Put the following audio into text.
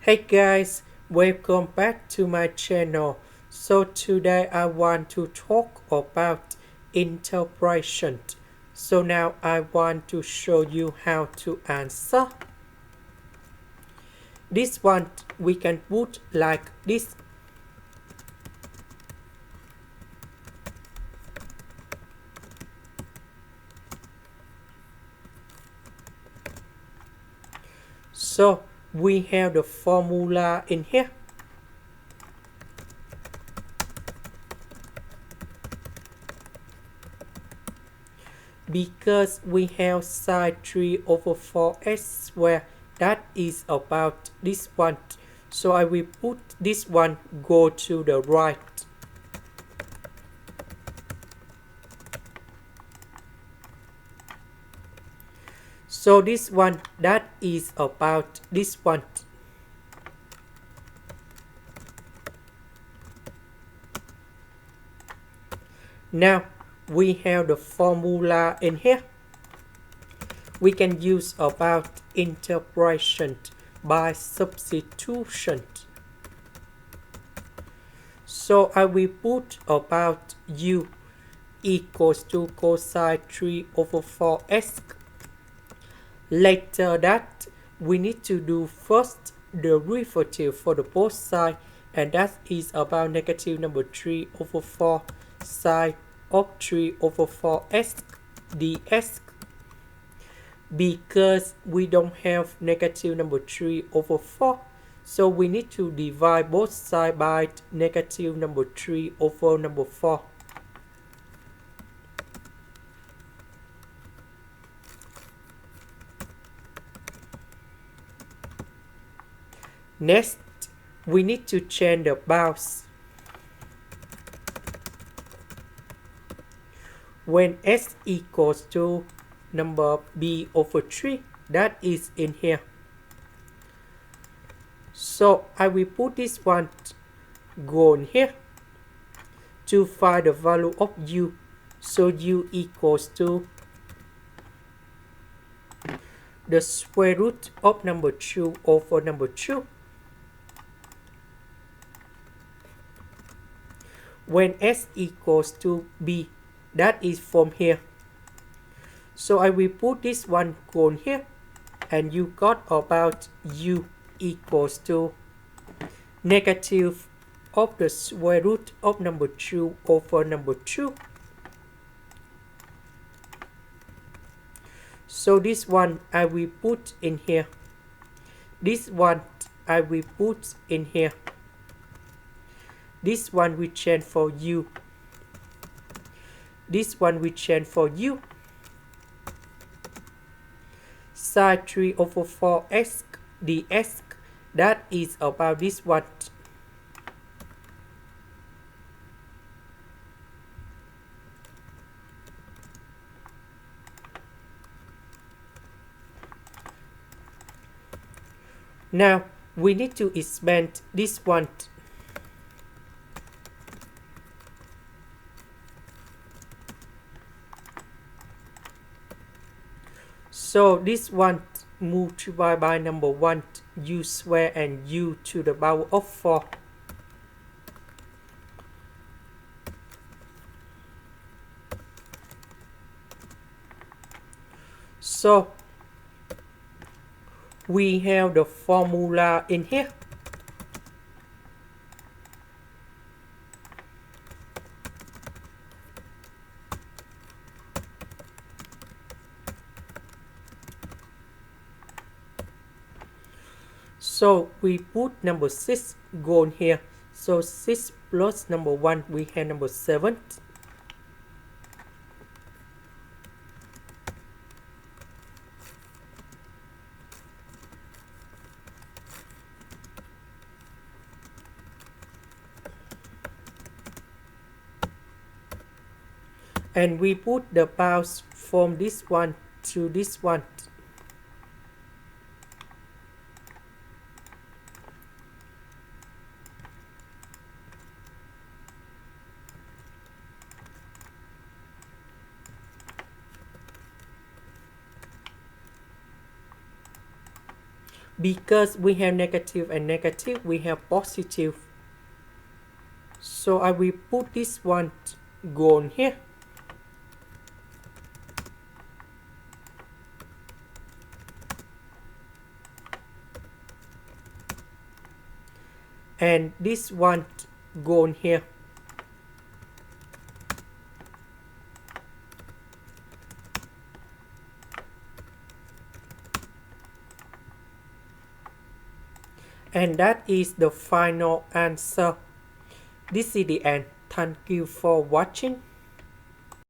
Hey guys, welcome back to my channel. So today I want to talk about interpretation. So now I want to show you how to answer. This one we can put like this. So we have the formula in here. Because we have sine 3 over 4x squared, that is about this one. So I will put this one go to the right. So this one, that is about this one. Now we have the formula in here. We can use about interpretation by substitution. So I will put about u equals to cosine 3 over 4x. Later that, we need to do first the derivative for the both sides, and that is about negative number 3 over 4 sine of 3 over 4x dx. Because we don't have negative number 3 over 4, so we need to divide both sides by negative number 3 over number 4. Next, we need to change the bounds. When s equals to number b over 3, that is in here. So I will put this one go in here to find the value of u. So u equals to the square root of number 2 over number 2. When s equals to b, that is from here. So I will put this one on here, and you got about u equals to negative of the square root of number 2 over number 2. So this one I will put in here. This one I will put in here. This one we change for u. This one we change for u. Sine 3 over 4x dx, that is about this one. Now we need to expand this one. So this one multiplied by number 1 u square and u to the power of 4. So we have the formula in here. So we put number 6 go in here. So 6 plus number 1, we have number 7. And we put the bounds from this one to this one. Because we have negative and negative, we have positive. So I will put this one gone here. And this one gone here. And that is the final answer. This is the end. Thank you for watching.